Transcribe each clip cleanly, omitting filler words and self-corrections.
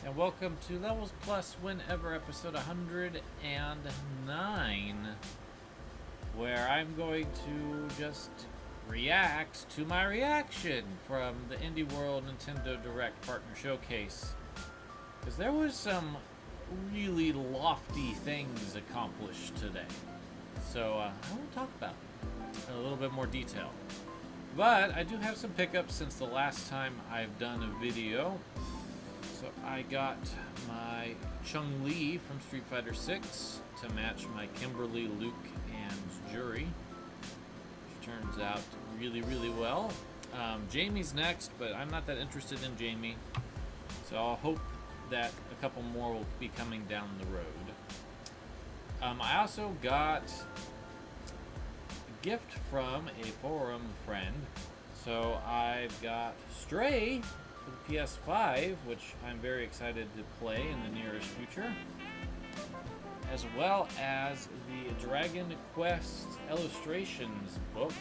and welcome to Levels Plus Whenever, episode 109, where I'm going to just react to my reaction from the Indie World Nintendo Direct Partner Showcase, because there was some really lofty things accomplished today, so I want to talk about it in a little bit more detail. But I do have some pickups since the last time I've done a video. So I got my Chun-Li from Street Fighter 6 to match my Kimberly, Luke, and Jury, which turns out really, really well. Jamie's next, but I'm not that interested in Jamie, so I'll hope that a couple more will be coming down the road. I also got a gift from a forum friend, so I've got Stray for the PS5, which I'm very excited to play in the nearest future, as well as the Dragon Quest Illustrations book,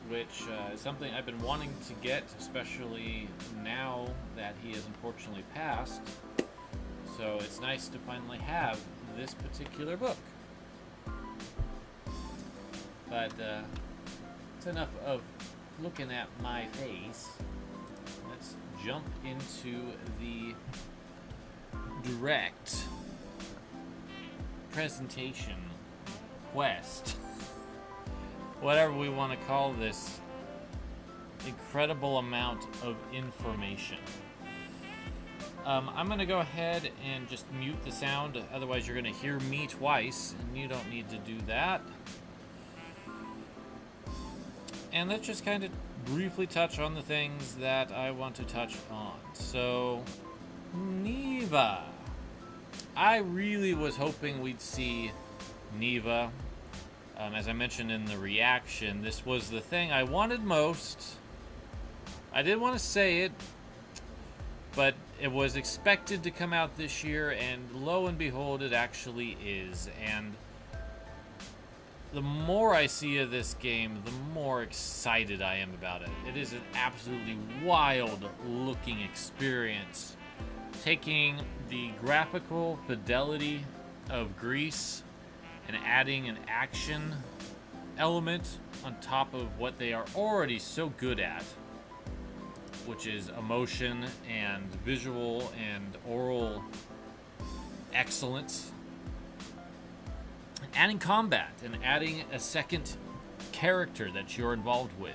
which is something I've been wanting to get, especially now that he has unfortunately passed. So it's nice to finally have this particular book. But it's enough of looking at my face. Let's jump into the direct presentation quest, whatever we want to call this incredible amount of information. I'm going to go ahead and just mute the sound, otherwise you're going to hear me twice, and you don't need to do that. And let's just kind of briefly touch on the things that I want to touch on. So, Neva. I really was hoping we'd see Neva. As I mentioned in the reaction, this was the thing I wanted most. I didn't want to say it, but it was expected to come out this year, and lo and behold, it actually is. And the more I see of this game, the more excited I am about it. It is an absolutely wild looking experience. Taking the graphical fidelity of Grease and adding an action element on top of what they are already so good at, which is emotion and visual and oral excellence. Adding combat and adding a second character that you're involved with.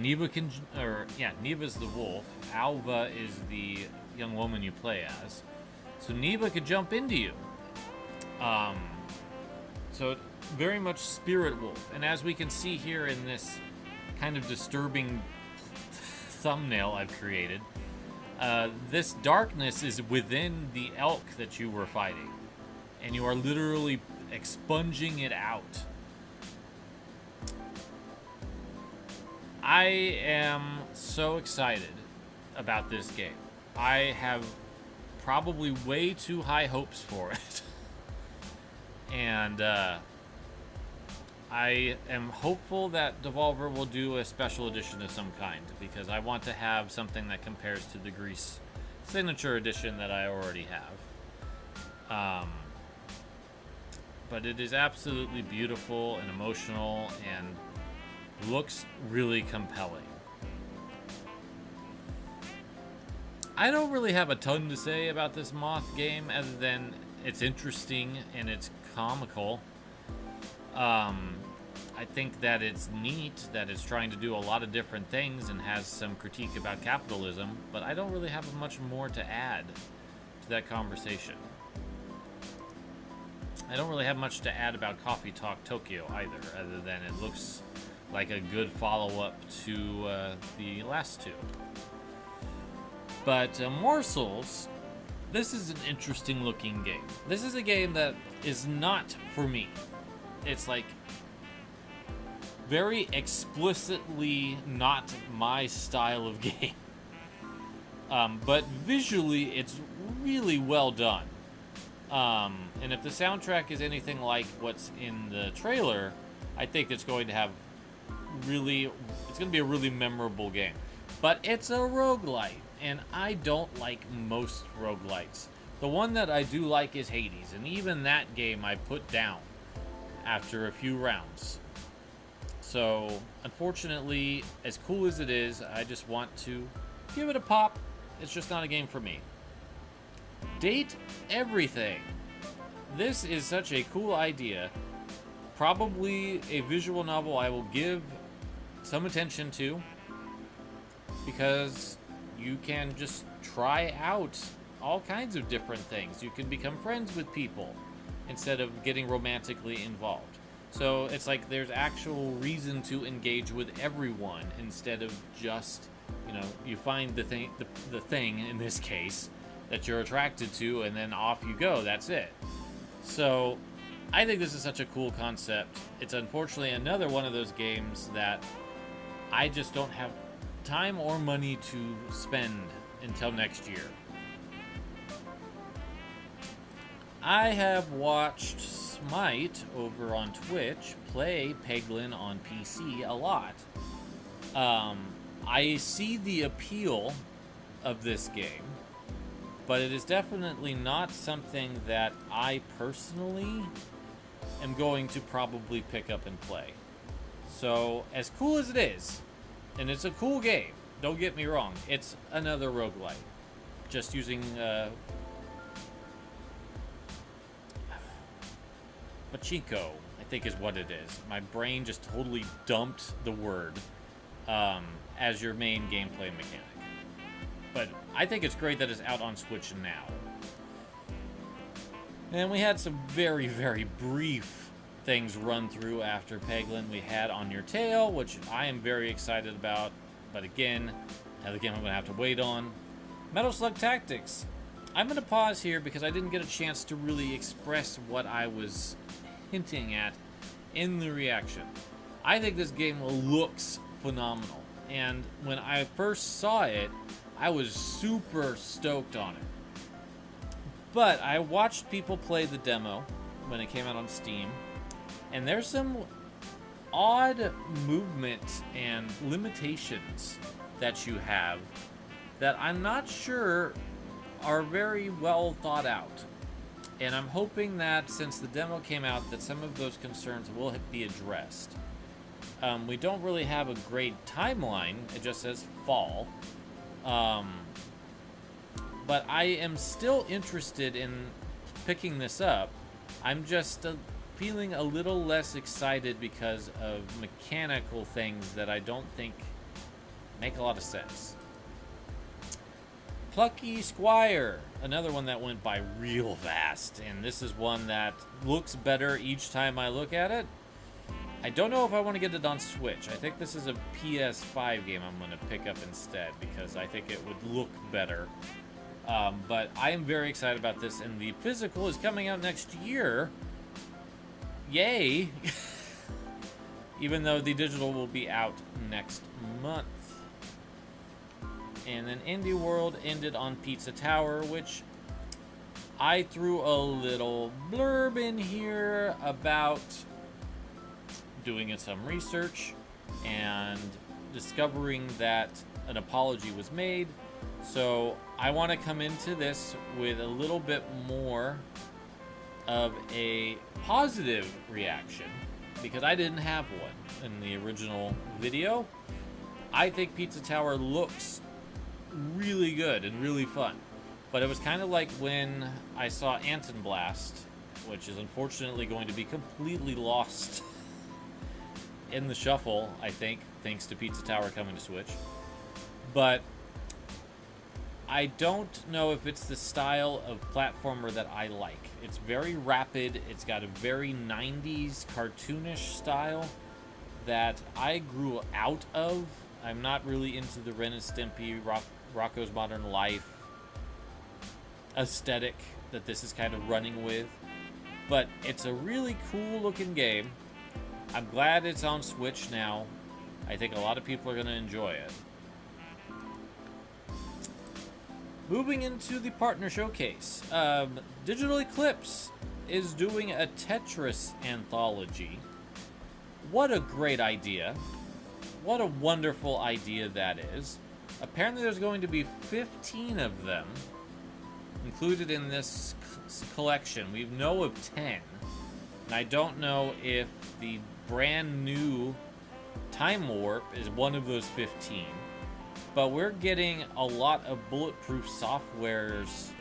Neva's the wolf. Alva is the young woman you play as. So Neva could jump into you. So very much spirit wolf. And as we can see here in this kind of disturbing thumbnail I've created, this darkness is within the elk that you were fighting. And you are literally expunging it out. I am so excited about this game. I have probably way too high hopes for it. And I am hopeful that Devolver will do a special edition of some kind, because I want to have something that compares to the Grease Signature Edition that I already have. But it is absolutely beautiful and emotional and looks really compelling. I don't really have a ton to say about this Moth game other than it's interesting and it's comical. I think that it's neat that it's trying to do a lot of different things and has some critique about capitalism, but I don't really have much more to add to that conversation. I don't really have much to add about Coffee Talk Tokyo either, other than it looks like a good follow-up to the last two. But Morsels, this is an interesting looking game. This is a game that is not for me. It's like very explicitly not my style of game. But visually, it's really well done. And if the soundtrack is anything like what's in the trailer, I think it's going to be a really memorable game. But it's a roguelite. and I don't like most roguelites. The one that I do like is Hades, and even that game I put down after a few rounds. So, unfortunately, as cool as it is, I just want to give it a pop. It's just not a game for me. Date everything. This is such a cool idea. Probably a visual novel I will give some attention to, because you can just try out all kinds of different things. You can become friends with people instead of getting romantically involved. So it's like there's actual reason to engage with everyone instead of just, you find the thing in this case that you're attracted to, and then off you go. That's it. So I think this is such a cool concept. It's unfortunately another one of those games that I just don't have time or money to spend until next year. I have watched Smite over on Twitch play Peglin on PC a lot. I see the appeal of this game, but it is definitely not something that I personally am going to probably pick up and play. So, as cool as it is, and it's a cool game, don't get me wrong, it's another roguelite. Just using Pachinko, I think is what it is. My brain just totally dumped the word as your main gameplay mechanic. But I think it's great that it's out on Switch now. And we had some very, very brief things run through after Peglin. We had On Your Tail, which I am very excited about. But again, another game I'm going to have to wait on. Metal Slug Tactics. I'm going to pause here because I didn't get a chance to really express what I was hinting at in the reaction. I think this game looks phenomenal. And when I first saw it, I was super stoked on it. But I watched people play the demo when it came out on Steam, and there's some odd movement and limitations that you have that I'm not sure are very well thought out. And I'm hoping that since the demo came out, that some of those concerns will be addressed. We don't really have a great timeline. It just says fall. But I am still interested in picking this up. I'm just feeling a little less excited because of mechanical things that I don't think make a lot of sense. Plucky Squire, another one that went by real fast, and this is one that looks better each time I look at it. I don't know if I want to get it on Switch. I think this is a PS5 game I'm going to pick up instead because I think it would look better. But I am very excited about this, and the physical is coming out next year. Yay! Even though the digital will be out next month. And then Indie World ended on Pizza Tower, which I threw a little blurb in here about doing some research and discovering that an apology was made. So I want to come into this with a little bit more of a positive reaction because I didn't have one in the original video. I think Pizza Tower looks really good and really fun, but it was kind of like when I saw Anton Blast, which is unfortunately going to be completely lost in the shuffle, I think, thanks to Pizza Tower coming to Switch. But I don't know if it's the style of platformer that I like. It's very rapid. It's got a very 90s cartoonish style that I grew out of. I'm not really into the Ren and Stimpy, Rocko's Modern Life aesthetic that this is kind of running with. But it's a really cool looking game. I'm glad it's on Switch now. I think a lot of people are going to enjoy it. Moving into the partner showcase, Digital Eclipse is doing a Tetris anthology. What a great idea. What a wonderful idea that is. Apparently there's going to be 15 of them included in this collection. We know of 10. And I don't know if the brand new Time Warp is one of those 15. But we're getting a lot of Bulletproof Software's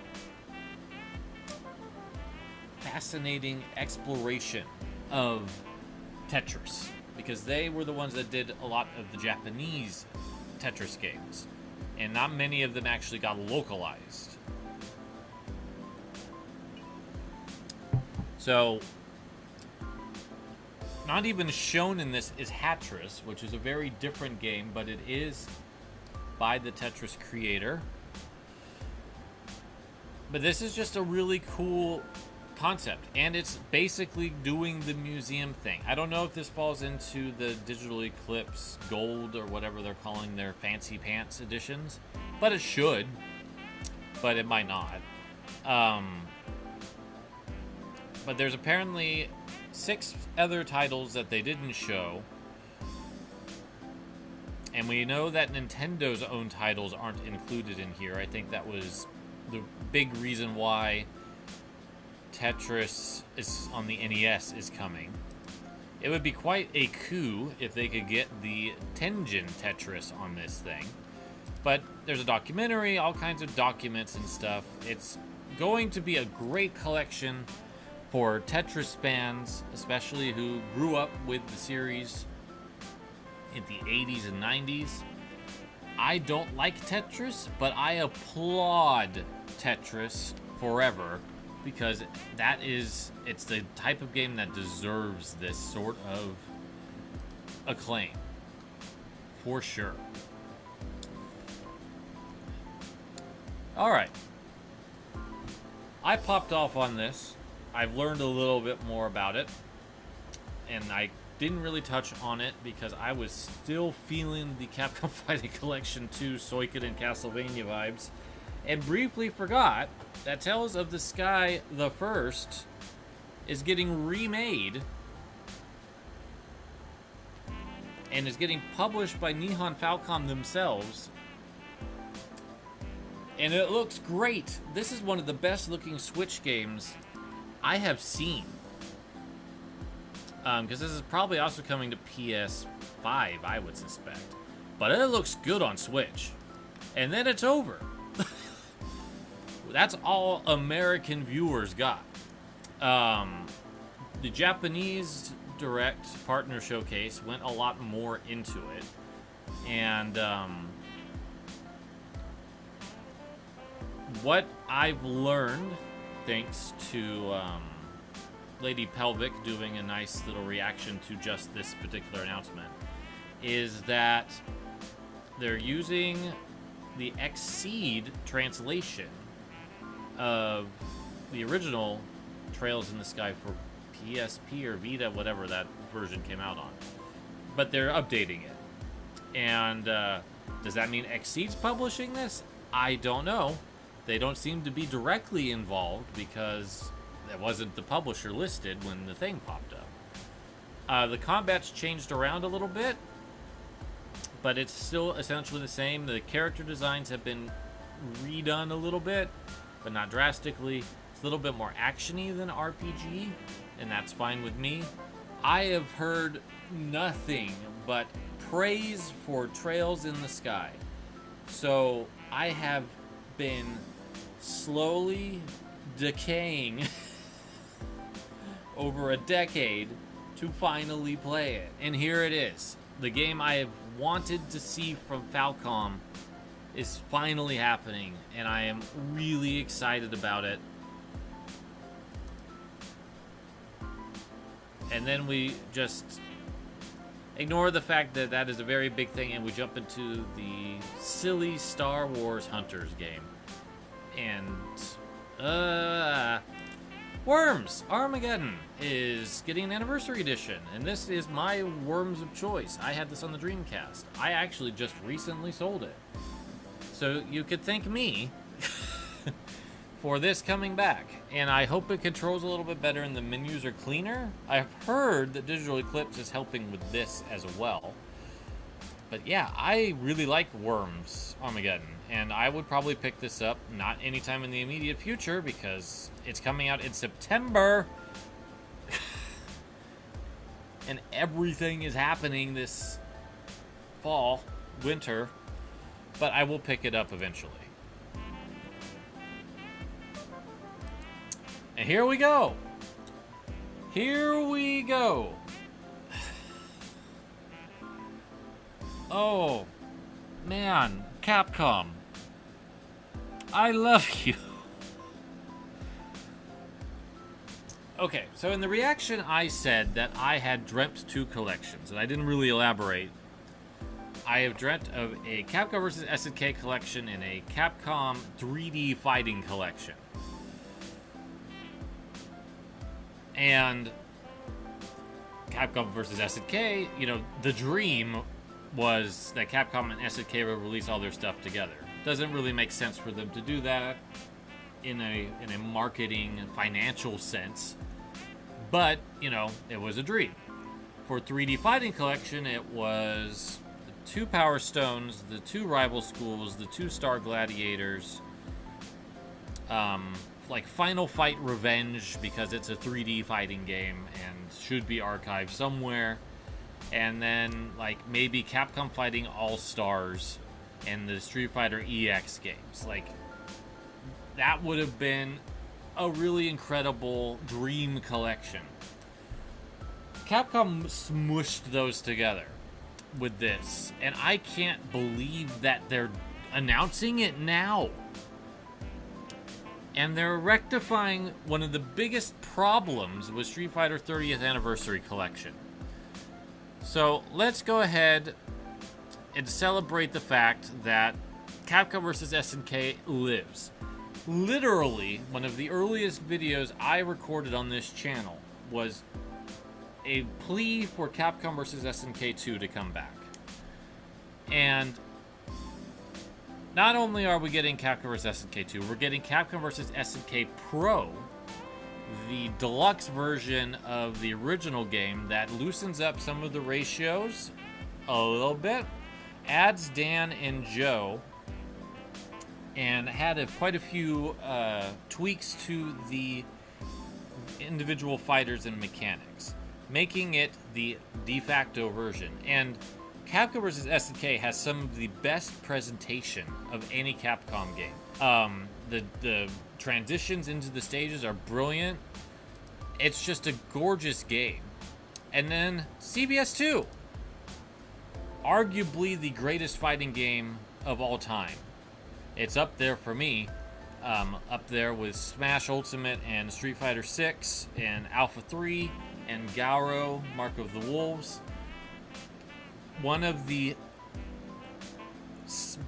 fascinating exploration of Tetris, because they were the ones that did a lot of the Japanese Tetris games, and not many of them actually got localized. So, not even shown in this is Hatris, which is a very different game, but it is by the Tetris creator. But this is just a really cool concept, and it's basically doing the museum thing. I don't know if this falls into the Digital Eclipse Gold or whatever they're calling their fancy pants editions, but it should, but it might not. But there's apparently 6 other titles that they didn't show, and we know that Nintendo's own titles aren't included in here. I think that was the big reason why Tetris is on the NES is coming. It would be quite a coup if they could get the Tengen Tetris on this thing. But there's a documentary, all kinds of documents and stuff. It's going to be a great collection for Tetris fans, especially who grew up with the series in the 80s and 90s. I don't like Tetris, but I applaud Tetris forever, because it's the type of game that deserves this sort of acclaim, for sure. Alright. I popped off on this. I've learned a little bit more about it, and I didn't really touch on it because I was still feeling the Capcom Fighting Collection 2 Suikoden Castlevania vibes, and briefly forgot that Tales of the Sky the First is getting remade and is getting published by Nihon Falcom themselves, and it looks great. This is one of the best looking Switch games I have seen, because this is probably also coming to PS5, I would suspect, but it looks good on Switch. And then it's over. That's all American viewers got. The Japanese Direct Partner Showcase went a lot more into it, and what I've learned, thanks to Lady Pelvic doing a nice little reaction to just this particular announcement, is that they're using the Exceed translation of the original Trails in the Sky for PSP or Vita, whatever that version came out on. But they're updating it. And does that mean Exceed's publishing this? I don't know. They don't seem to be directly involved because there wasn't the publisher listed when the thing popped up. The combat's changed around a little bit, but it's still essentially the same. The character designs have been redone a little bit, but not drastically. It's a little bit more action-y than RPG, and that's fine with me. I have heard nothing but praise for Trails in the Sky. So I have been slowly decaying over a decade to finally play it. And here it is. The game I have wanted to see from Falcom is finally happening, and I am really excited about it. And then we just ignore the fact that that is a very big thing, and we jump into the silly Star Wars Hunters game. And Worms Armageddon is getting an anniversary edition, and this is my Worms of choice. I had this on the Dreamcast. I actually just recently sold it. So you could thank me for this coming back, and I hope it controls a little bit better and the menus are cleaner. I've heard that Digital Eclipse is helping with this as well. But yeah, I really like Worms Armageddon, and I would probably pick this up not anytime in the immediate future because it's coming out in September. And everything is happening this fall, winter, but I will pick it up eventually. And here we go. Here we go. Oh, man, Capcom. I love you. Okay, so in the reaction I said that I had dreamt 2 collections, and I didn't really elaborate. I have dreamt of a Capcom vs. SNK collection and a Capcom 3D fighting collection. And Capcom vs. SNK, you know, the dream was that Capcom and SNK would release all their stuff together. Doesn't really make sense for them to do that in a marketing and financial sense. But, you know, it was a dream. For 3D Fighting Collection, it was the 2 Power Stones, the 2 Rival Schools, the 2 Star Gladiators, like Final Fight Revenge, because it's a 3D fighting game and should be archived somewhere. And then, like, maybe Capcom Fighting All-Stars and the Street Fighter EX games. Like, that would have been a really incredible dream collection. Capcom smushed those together with this, and I can't believe that they're announcing it now. And they're rectifying one of the biggest problems with Street Fighter 30th Anniversary Collection. So let's go ahead and celebrate the fact that Capcom vs. SNK lives. Literally, one of the earliest videos I recorded on this channel was a plea for Capcom vs. SNK 2 to come back. And not only are we getting Capcom vs. SNK 2, we're getting Capcom vs. SNK Pro, the deluxe version of the original game that loosens up some of the ratios a little bit, adds Dan and Joe, and had quite a few tweaks to the individual fighters and mechanics, making it the de facto version. And Capcom vs. SNK has some of the best presentation of any Capcom game. The transitions into the stages are brilliant. It's just a gorgeous game. And then CVS 2, arguably the greatest fighting game of all time. It's up there for me, up there with Smash Ultimate and Street Fighter 6 and Alpha 3 and Gauro, Mark of the Wolves. One of the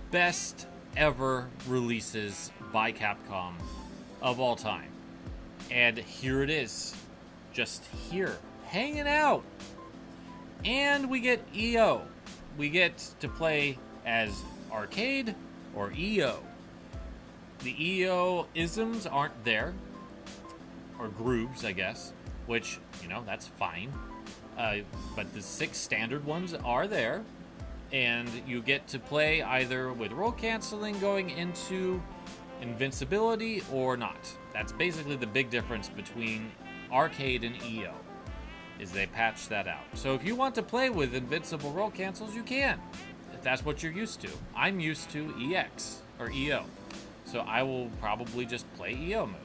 best ever releases by Capcom of all time. And here it is, just here, hanging out. And we get EO. We get to play as arcade or EO. The EO isms aren't there, or grooves, I guess, which, you know, that's fine. But the 6 standard ones are there, and you get to play either with roll canceling going into invincibility or not. That's basically the big difference between arcade and EO, is they patched that out. So if you want to play with invincible roll cancels, you can, if that's what you're used to. I'm used to EX or EO, so I will probably just play EO mode.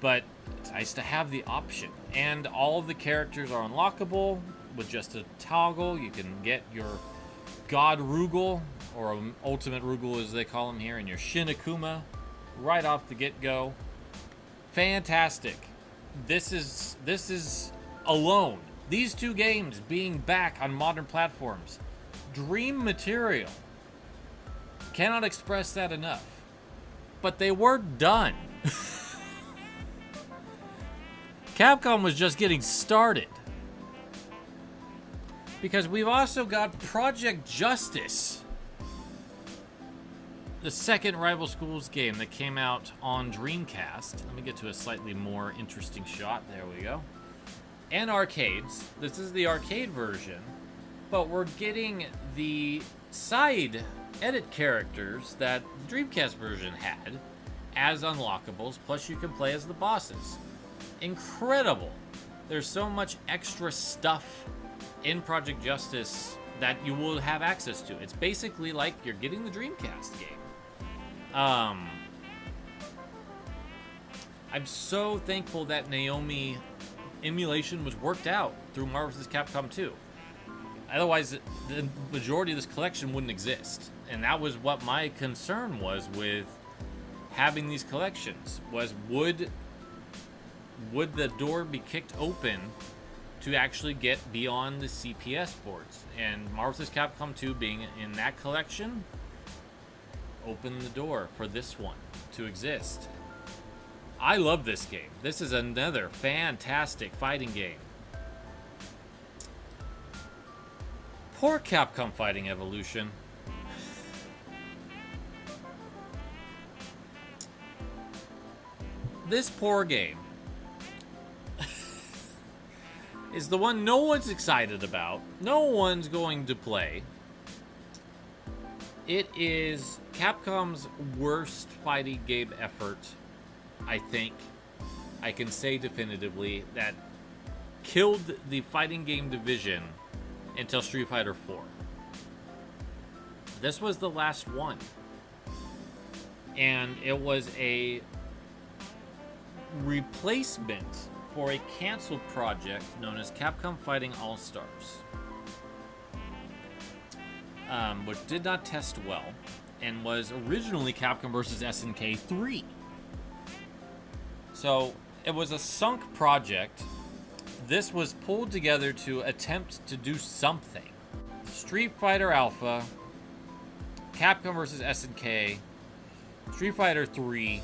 But it's nice to have the option. And all of the characters are unlockable with just a toggle. You can get your God Rugal, or Ultimate Rugal as they call him here, and your Shin Akuma right off the get-go. Fantastic. This is alone. These 2 games being back on modern platforms. Dream material. Cannot express that enough. But they were done. Capcom was just getting started. Because we've also got Project Justice, the second Rival Schools game that came out on Dreamcast. Let me get to a slightly more interesting shot. There we go. And arcades. This is the arcade version. but we're getting the side edit characters that the Dreamcast version had as unlockables, plus you can play as the bosses. Incredible. There's so much extra stuff in Project Justice that you will have access to. It's basically like you're getting the Dreamcast game. I'm so thankful that Naomi emulation was worked out through Marvel vs. Capcom 2. Otherwise, the majority of this collection wouldn't exist. And that was what my concern was with having these collections, was would the door be kicked open to actually get beyond the CPS boards? And Marvel vs. Capcom 2 being in that collection opened the door for this one to exist. I love this game. This is another fantastic fighting game. Poor Capcom Fighting Evolution. This poor game is the one no one's excited about. No one's going to play. It is Capcom's worst fighting game effort, I think. I can say definitively that killed the fighting game division until Street Fighter 4. This was the last one. And it was a replacement for a canceled project known as Capcom Fighting All-Stars, which did not test well and was originally Capcom vs. SNK 3. So it was a sunk project. This was pulled together to attempt to do something. Street Fighter Alpha, Capcom vs. SNK, Street Fighter 3,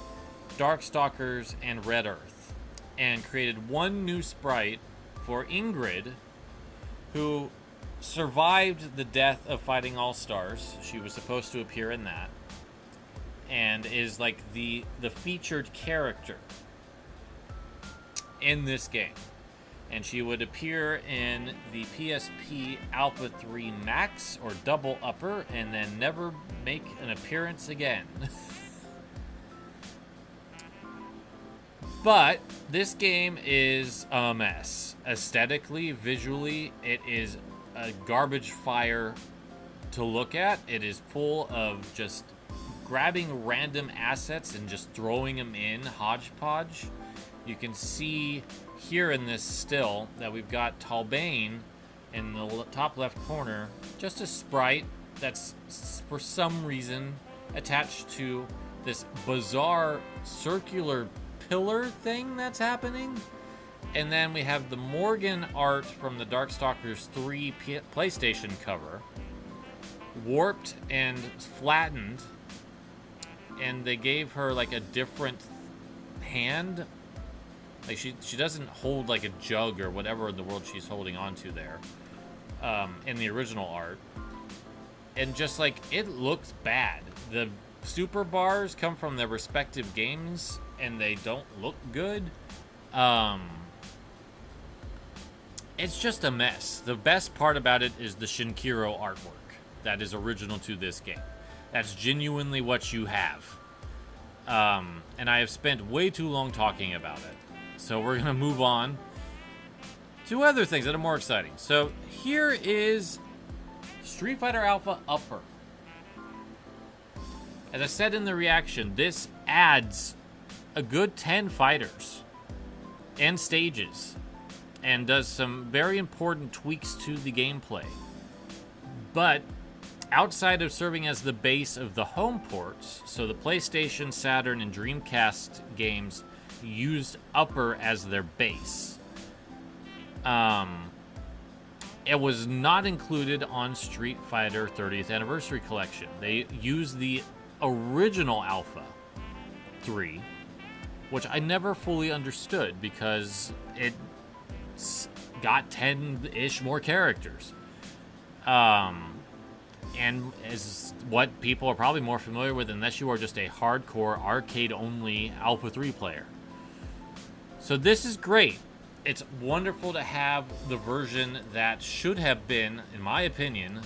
Darkstalkers, and Red Earth, and created one new sprite for Ingrid, who survived the death of Fighting All-Stars. She was supposed to appear in that, and is like the featured character in this game. And she would appear in the PSP Alpha 3 Max or Double Upper, and then never make an appearance again. But this game is a mess. Aesthetically, visually, it is a garbage fire to look at. It is full of just grabbing random assets and just throwing them in hodgepodge. You can see here in this still that we've got Talbane in the top left corner, just a sprite that's for some reason attached to this bizarre circular pillar thing that's happening. And then we have the Morgan art from the Darkstalkers 3 PlayStation cover, warped and flattened, and they gave her like a different hand. Like she doesn't hold like a jug or whatever in the world she's holding onto there in the original art. And just like, it looks bad. The super bars come from their respective games and they don't look good. It's just a mess. The best part about it is the Shinkiro artwork that is original to this game. That's genuinely what you have. And I have spent way too long talking about it. So we're going to move on to other things that are more exciting. So here is Street Fighter Alpha Upper. As I said in the reaction, this adds a good 10 fighters and stages and does some very important tweaks to the gameplay. But outside of serving as the base of the home ports, so the PlayStation, Saturn, and Dreamcast games used Upper as their base. It was not included on Street Fighter 30th Anniversary Collection. They used the original Alpha 3, which I never fully understood because it got 10-ish more characters. And is what people are probably more familiar with unless you are just a hardcore arcade-only Alpha 3 player. So this is great. it's wonderful to have the version that should have been, in my opinion,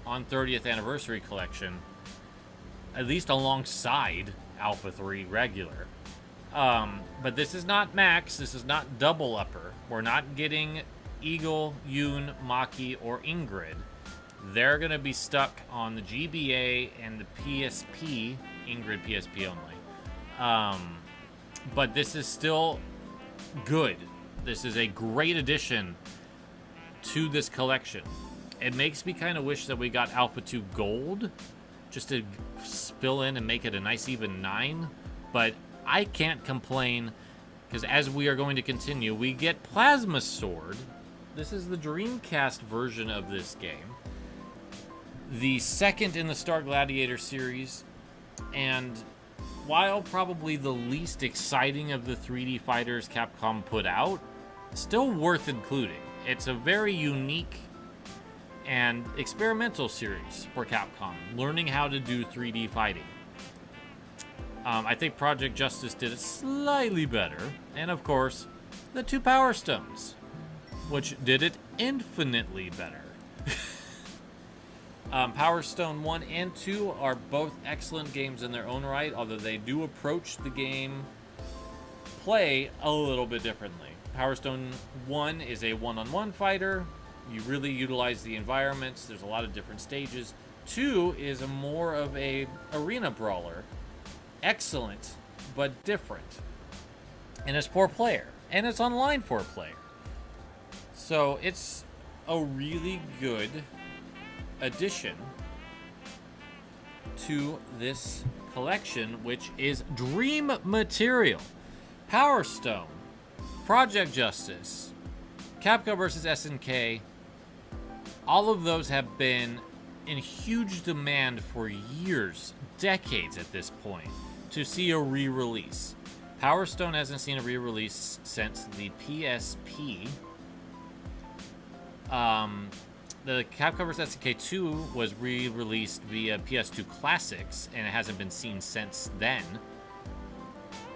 on 30th Anniversary Collection, at least alongside Alpha 3 regular. But this is not Max, this is not double upper. We're not getting Eagle, Yoon, Maki, or Ingrid. They're going to be stuck on the GBA and the PSP, Ingrid PSP only. But this is still good. This is a great addition to this collection. It makes me kind of wish that we got Alpha 2 Gold, just to spill in and make it a nice even 9. But I can't complain, because as we are going to continue, we get Plasma Sword. This is the Dreamcast version of this game. The second in the Star Gladiator series, and while probably the least exciting of the 3D fighters Capcom put out, still worth including. It's a very unique and experimental series for Capcom, learning how to do 3D fighting. I think Project Justice did it slightly better, and of course, the 2 Power Stones, which did it infinitely better. Power Stone 1 and 2 are both excellent games in their own right, although they do approach the game play a little bit differently. Power Stone 1 is a one-on-one fighter. You really utilize the environments. There's a lot of different stages. 2 is more of a arena brawler. Excellent, but different. And it's 4-player. And it's online 4-player. So it's a really good addition to this collection, which is dream material. Power Stone, Project Justice, Capcom vs. SNK, all of those have been in huge demand for years, decades at this point, to see a re-release. Power Stone hasn't seen a re-release since the PSP. The Capcom vs. SNK 2 was re-released via PS2 Classics, and it hasn't been seen since then.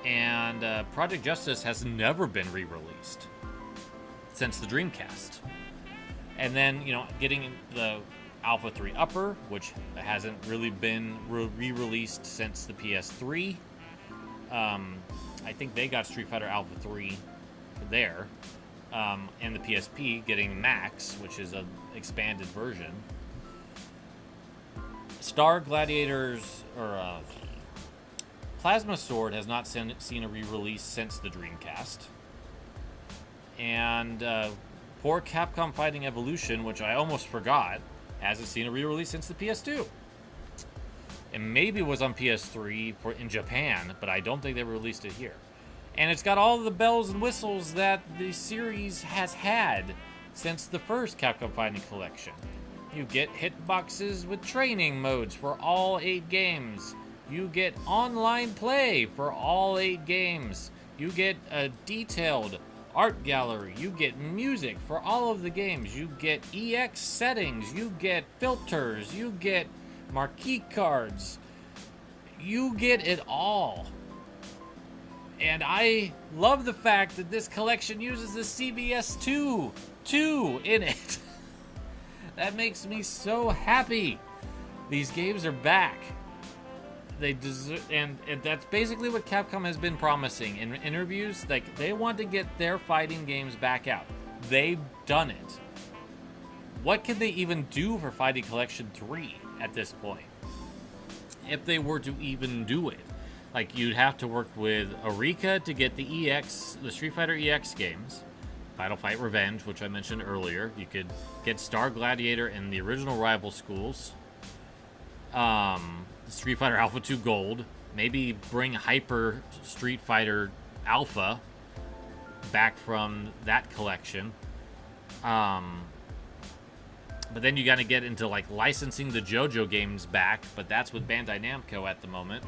And Project Justice has never been re-released since the Dreamcast. And then, getting the Alpha 3 Upper, which hasn't really been re-released since the PS3. I think they got Street Fighter Alpha 3 there. And the PSP getting Max, which is an expanded version. Star Gladiators, or Plasma Sword has not seen a re-release since the Dreamcast. And poor Capcom Fighting Evolution, which I almost forgot, hasn't seen a re-release since the PS2. It maybe was on PS3 in Japan, but I don't think they released it here. And it's got all the bells and whistles that the series has had since the first Capcom Fighting Collection. You get hitboxes with training modes for all 8 games. You get online play for all 8 games. You get a detailed art gallery. You get music for all of the games. You get EX settings. You get filters. You get marquee cards. You get it all. And I love the fact that this collection uses the CBS 2 in it. That makes me so happy. These games are back. They deserve, and that's basically what Capcom has been promising in interviews. Like, they want to get their fighting games back out. They've done it. What can they even do for Fighting Collection 3 at this point? If they were to even do it. Like, you'd have to work with Eureka to get the EX, the Street Fighter EX games. Final Fight Revenge, which I mentioned earlier. You could get Star Gladiator and the original Rival Schools. Street Fighter Alpha 2 Gold. Maybe bring Hyper Street Fighter Alpha back from that collection. But then you got to get into, like, licensing the JoJo games back, but that's with Bandai Namco at the moment.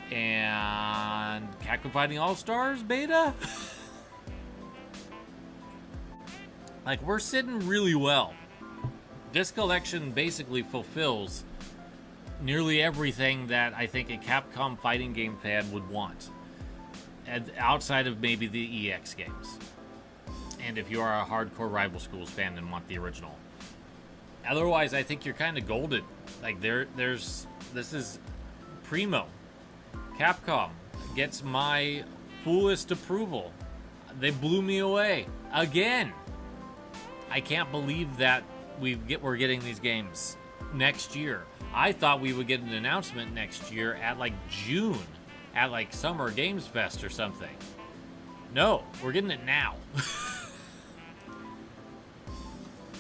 And Capcom Fighting All-Stars beta? Like, we're sitting really well. This collection basically fulfills nearly everything that I think a Capcom fighting game fan would want, and outside of maybe the EX games. and if you are a hardcore Rival Schools fan and want the original. Otherwise, I think you're kind of golden. Like, this is primo. Capcom gets my fullest approval. They blew me away again. I can't believe that we're getting these games next year. I thought we would get an announcement next year at like June, at like Summer Games Fest or something. No, we're getting it now.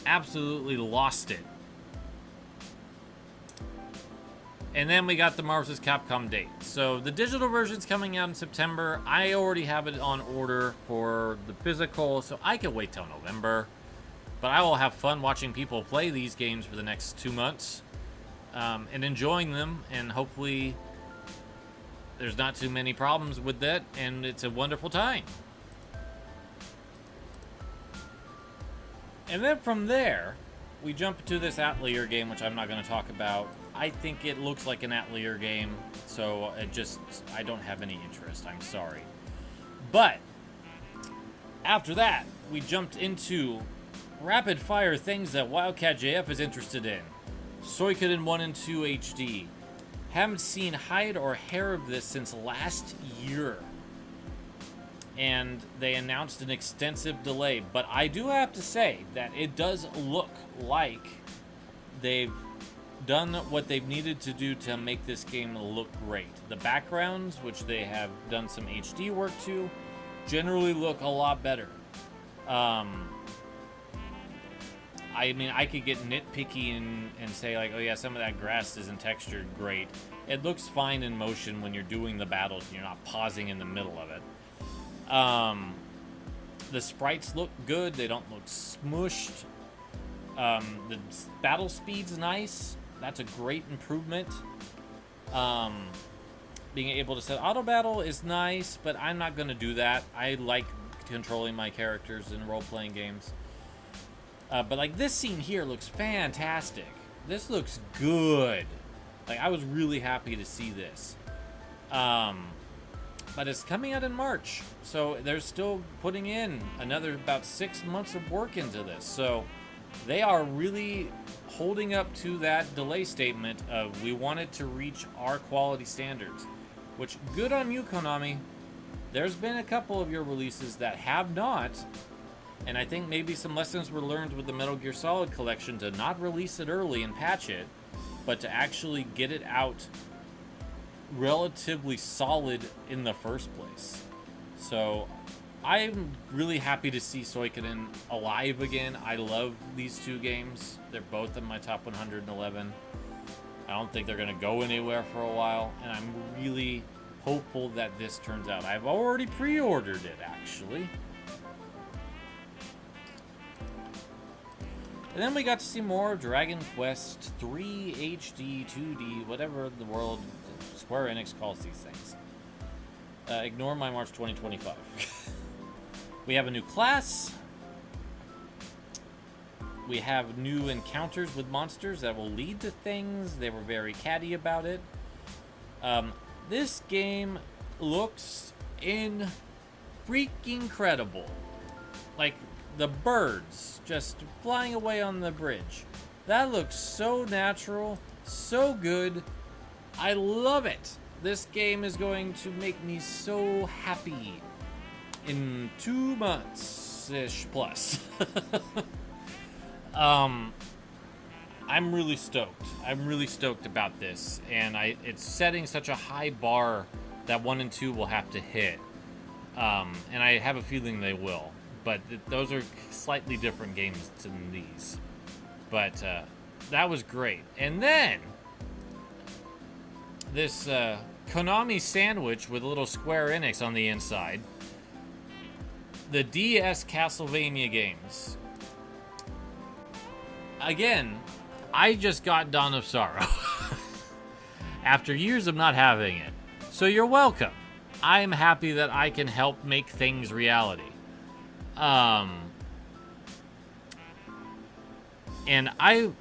Absolutely lost it. And then we got the Marvel vs. Capcom date. So the digital version's coming out in September. I already have it on order for the physical, so I can wait till November. But I will have fun watching people play these games for the next 2 months and enjoying them. And hopefully there's not too many problems with that, and it's a wonderful time. And then from there, we jump to this Atelier game, which I'm not going to talk about. I think it looks like an Atelier game, so I don't have any interest. I'm sorry. But after that, we jumped into rapid fire things that Wildcat JF is interested in. Suikoden 1 and 2 HD. Haven't seen hide or hair of this since last year. And they announced an extensive delay, but I do have to say that it does look like they've done what they've needed to do to make this game look great. The backgrounds, which they have done some HD work to, generally look a lot better. I mean, I could get nitpicky and say like, oh yeah, some of that grass isn't textured great. It looks fine in motion when you're doing the battles and you're not pausing in the middle of it. The sprites look good. They don't look smushed. The battle speed's nice. That's a great improvement. Being able to set auto battle is nice, but I'm not going to do that. I like controlling my characters in role-playing games. But like this scene here looks fantastic. This looks good. Like, I was really happy to see this. But it's coming out in March, so they're still putting in another about 6 months of work into this. So they are really holding up to that delay statement of we wanted to reach our quality standards, which good on you, Konami. There's been a couple of your releases that have not, and I think maybe some lessons were learned with the Metal Gear Solid collection to not release it early and patch it, but to actually get it out relatively solid in the first place. So I'm really happy to see Suikoden alive again. I love these two games. They're both in my top 111. I don't think they're going to go anywhere for a while, and I'm really hopeful that this turns out. I've already pre-ordered it, actually. And then we got to see more Dragon Quest 3 HD, 2D, whatever the world Square Enix calls these things. Ignore my March 2025. We have a new class. We have new encounters with monsters that will lead to things. They were very catty about it. This game looks freaking incredible. Like the birds just flying away on the bridge. That looks so natural, so good. I love it. This game is going to make me so happy in 2 months-ish plus. I'm really stoked. I'm really stoked about this, and it's setting such a high bar that 1 and 2 will have to hit. And I have a feeling they will, but those are slightly different games than these. But that was great. And then this Konami sandwich with a little Square Enix on the inside. The DS Castlevania games. Again, I just got Dawn of Sorrow. After years of not having it. So you're welcome. I'm happy that I can help make things reality. And I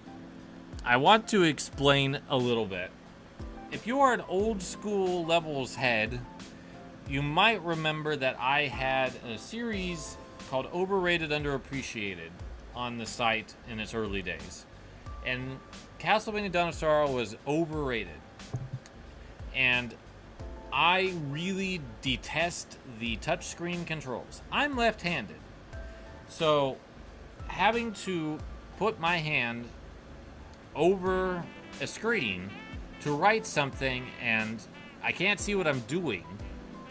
want to explain a little bit. If you are an old school Levels head, you might remember that I had a series called Overrated Underappreciated on the site in its early days. And Castlevania Dawn of Sorrow was overrated. And I really detest the touchscreen controls. I'm left-handed. So having to put my hand over a screen to write something and I can't see what I'm doing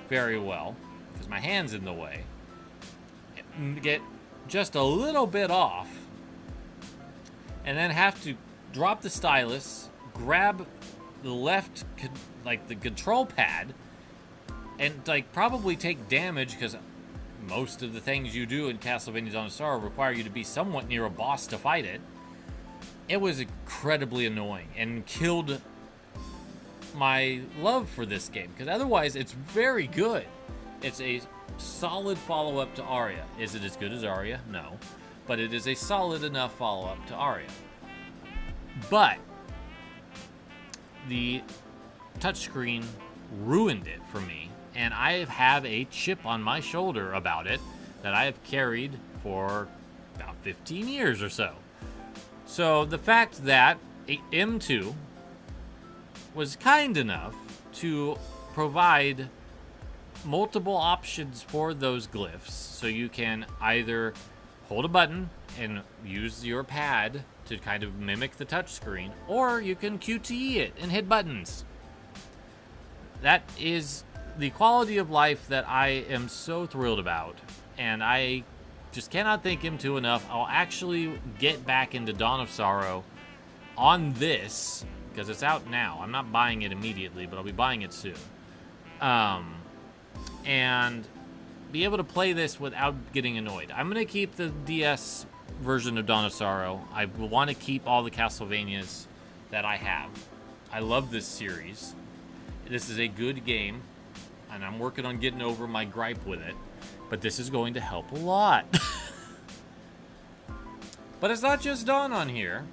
very well because my hand's in the way, get just a little bit off, and then have to drop the stylus, grab the left, like the control pad, and like probably take damage because most of the things you do in Castlevania Dawn of Sorrow require you to be somewhat near a boss to fight it. It was incredibly annoying and killed my love for this game, because otherwise it's very good. It's a solid follow-up to Aria. Is it as good as Aria? No. But it is a solid enough follow-up to Aria. But the touchscreen ruined it for me, and I have a chip on my shoulder about it that I have carried for about 15 years or so. So the fact that M2 was kind enough to provide multiple options for those glyphs, so you can either hold a button and use your pad to kind of mimic the touchscreen, or you can QTE it and hit buttons. That is the quality of life that I am so thrilled about, and I just cannot thank him to enough. I'll actually get back into Dawn of Sorrow on this, because it's out now. I'm not buying it immediately, but I'll be buying it soon. And be able to play this without getting annoyed. I'm going to keep the DS version of Dawn of Sorrow. I want to keep all the Castlevanias that I have. I love this series. This is a good game, and I'm working on getting over my gripe with it, but this is going to help a lot. But it's not just Dawn on here.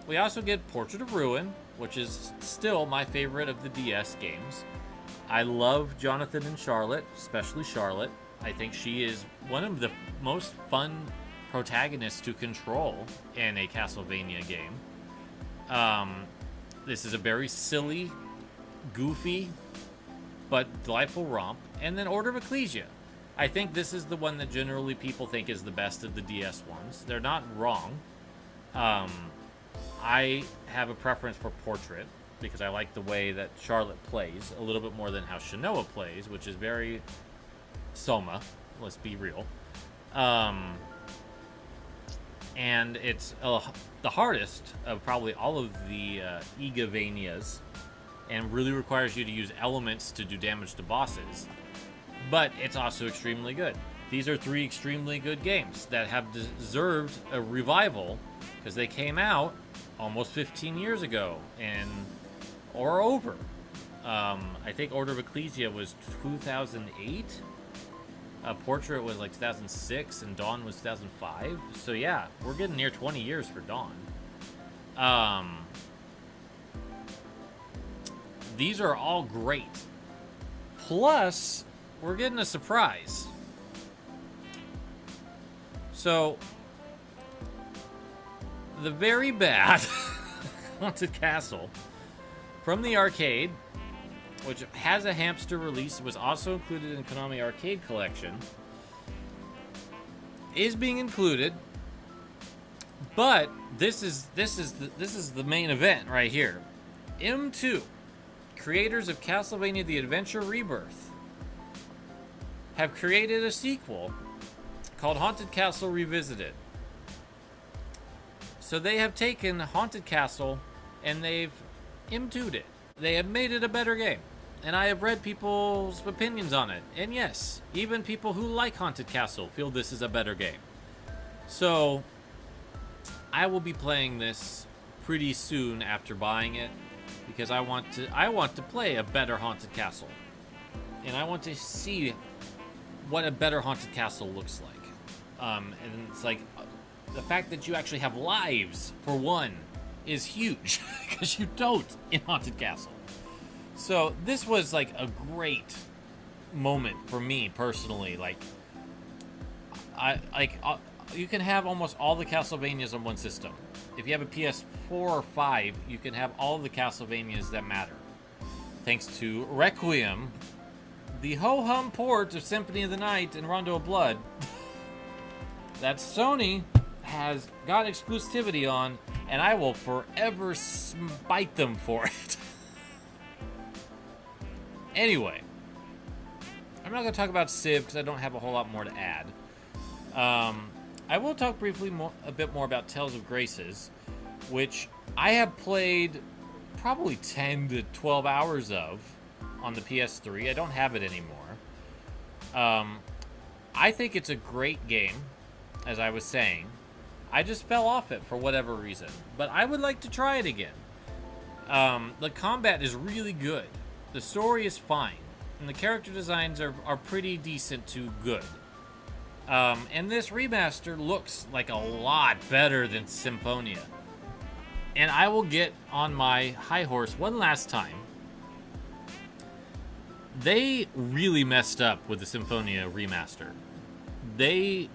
We also get Portrait of Ruin, which is still my favorite of the DS games. I love Jonathan and Charlotte, especially Charlotte. I think she is one of the most fun protagonists to control in a Castlevania game. This is a very silly, goofy, but delightful romp. And then Order of Ecclesia. I think this is the one that generally people think is the best of the DS ones. They're not wrong. I have a preference for Portrait because I like the way that Charlotte plays a little bit more than how Shanoa plays, which is very Soma, let's be real. And it's the hardest of probably all of the Igavanias, and really requires you to use elements to do damage to bosses. But it's also extremely good. These are 3 extremely good games that have deserved a revival because they came out almost 15 years ago or over. I think Order of Ecclesia was 2008. Portrait was like 2006, and Dawn was 2005. So yeah, we're getting near 20 years for Dawn. These are all great. Plus, we're getting a surprise. So, the very bad Haunted Castle from the arcade, which has a hamster release, was also included in Konami Arcade Collection, is being included. But this is the main event right here. M2, creators of Castlevania: The Adventure Rebirth, have created a sequel called Haunted Castle Revisited. So they have taken Haunted Castle and they've M2'd it. They have made it a better game. And I have read people's opinions on it. And yes, even people who like Haunted Castle feel this is a better game. So I will be playing this pretty soon after buying it, because I want to play a better Haunted Castle. And I want to see what a better Haunted Castle looks like. And it's like, the fact that you actually have lives, for one, is huge, because you don't in Haunted Castle. So this was like a great moment for me personally. Like, You can have almost all the Castlevanias on one system. If you have a PS4 or 5, you can have all the Castlevanias that matter. Thanks to Requiem, the ho-hum port of Symphony of the Night and Rondo of Blood that Sony has got exclusivity on, and I will forever spite them for it. Anyway, I'm not going to talk about Civ because I don't have a whole lot more to add. I will talk briefly a bit more about Tales of Graces, which I have played probably 10 to 12 hours of on the PS3. I don't have it anymore. I think it's a great game, as I was saying. I just fell off it for whatever reason, but I would like to try it again. The combat is really good. The story is fine, and the character designs are pretty decent to good. And this remaster looks like a lot better than Symphonia. And I will get on my high horse one last time. They really messed up with the Symphonia remaster. They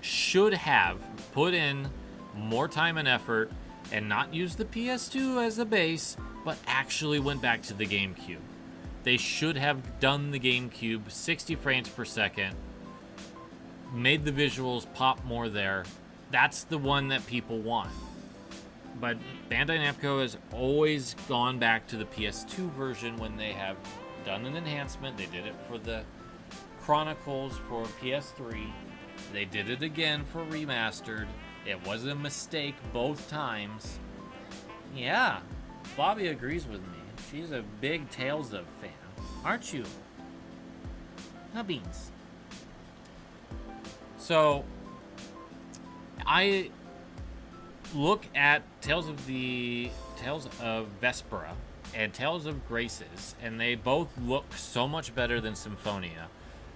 should have put in more time and effort and not used the PS2 as a base, but actually went back to the GameCube. They should have done the GameCube 60 frames per second, made the visuals pop more there. That's the one that people want. But Bandai Namco has always gone back to the PS2 version when they have done an enhancement. They did it for the Chronicles for PS3. They did it again for Remastered. It was a mistake both times. Yeah, Bobby agrees with me. She's a big Tales of fan. Aren't you? No beans. So, I look at Tales of Vespera and Tales of Graces, and they both look so much better than Symphonia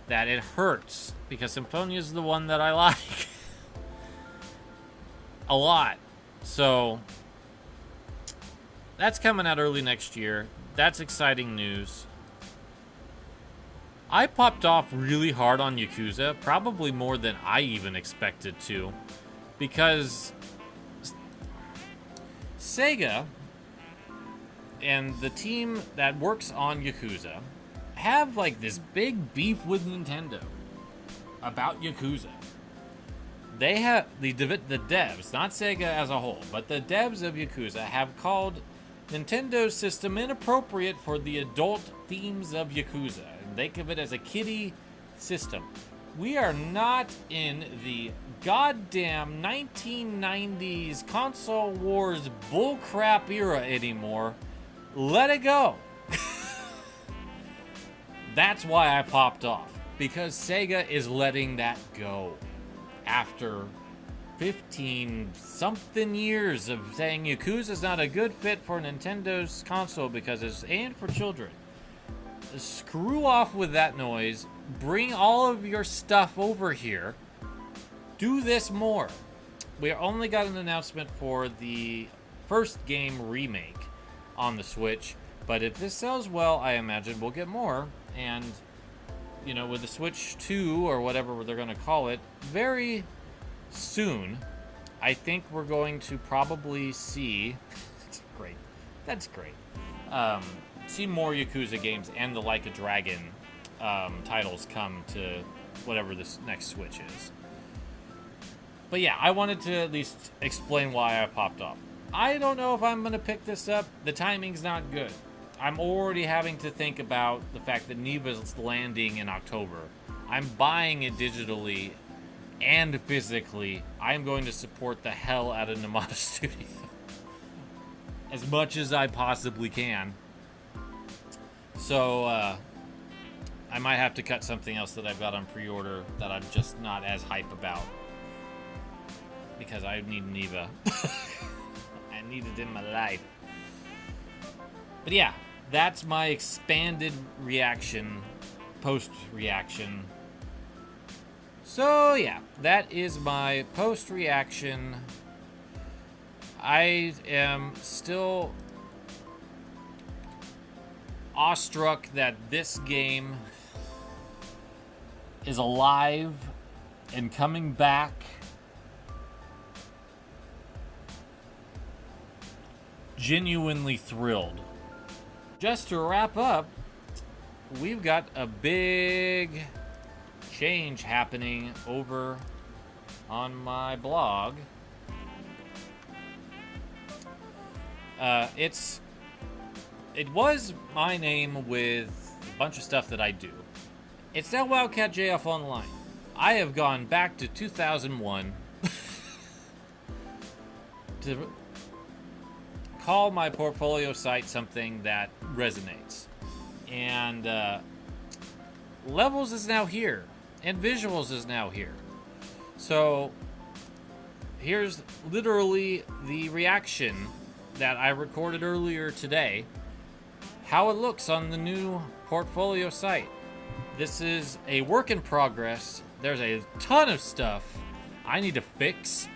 that it hurts, because Symphonia is the one that I like a lot. So that's coming out early next year. That's exciting news. I popped off really hard on Yakuza, probably more than I even expected to, because Sega and the team that works on Yakuza have like this big beef with Nintendo about Yakuza. They have the devs, not Sega as a whole, but the devs of Yakuza have called Nintendo's system inappropriate for the adult themes of Yakuza. And they give it as a kiddie system. We are not in the goddamn 1990s console wars bullcrap era anymore. Let it go. That's why I popped off, because Sega is letting that go after 15 something years of saying Yakuza's not a good fit for Nintendo's console because it's aimed for children. Screw off with that noise. Bring all of your stuff over here. Do this more. We only got an announcement for the first game remake on the Switch, but if this sells well, I imagine we'll get more. And, you know, with the Switch 2 or whatever they're going to call it, very soon, I think we're going to probably see that's great see more Yakuza games and the Like a Dragon titles come to whatever this next Switch is. But yeah, I wanted to at least explain why I popped off. I don't know if I'm going to pick this up. The timing's not good. I'm already having to think about the fact that Neva's landing in October. I'm buying it digitally and physically. I'm going to support the hell out of Namada Studio as much as I possibly can. So, I might have to cut something else that I've got on pre-order that I'm just not as hype about, because I need Neva. I need it in my life. But yeah, that's my expanded reaction, post-reaction. So yeah, that is my post-reaction. I am still awestruck that this game is alive and coming back genuinely thrilled. Just to wrap up, we've got a big change happening over on my blog. It was my name with a bunch of stuff that I do. It's now Wildcat JF Online. I have gone back to 2001 to call my portfolio site something that resonates. And Levels is now here, and Visuals is now here. So here's literally the reaction that I recorded earlier today, how it looks on the new portfolio site. This is a work in progress. There's a ton of stuff I need to fix,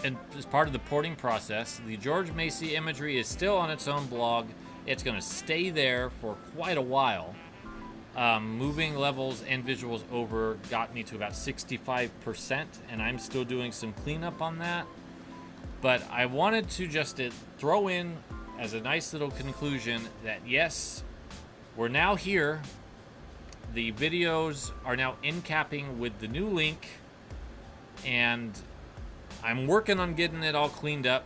and as part of the porting process, the George Macy imagery is still on its own blog. It's going to stay there for quite a while. Moving Levels and Visuals over got me to about 65%, and I'm still doing some cleanup on that. But I wanted to just throw in as a nice little conclusion that yes, we're now here. The videos are now in capping with the new link, and I'm working on getting it all cleaned up.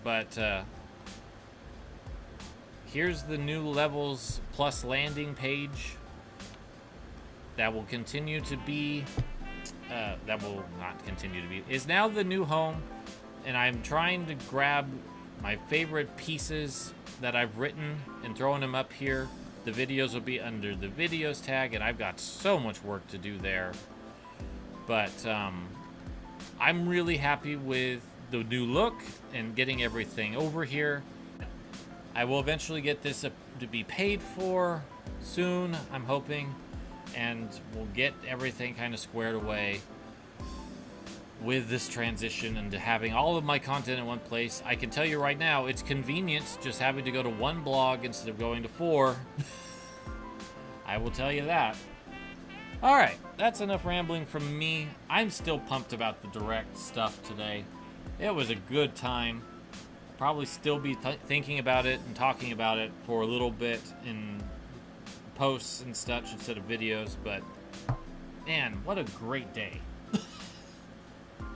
But here's the new Levels Plus landing page that will continue to be, that will not continue to be, is now the new home. And I'm trying to grab my favorite pieces that I've written and throwing them up here. The videos will be under the videos tag, and I've got so much work to do there. But I'm really happy with the new look and getting everything over here. I will eventually get this to be paid for soon, I'm hoping, and we'll get everything kind of squared away with this transition into having all of my content in one place. I can tell you right now, it's convenient just having to go to one blog instead of going to 4. I will tell you that. All right, that's enough rambling from me. I'm still pumped about the direct stuff today. It was a good time. I'll probably still be thinking about it and talking about it for a little bit in posts and such instead of videos, but man, what a great day.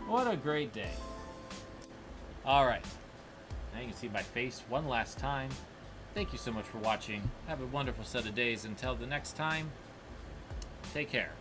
What a great day. All right. Now you can see my face one last time. Thank you so much for watching. Have a wonderful set of days. Until the next time, take care.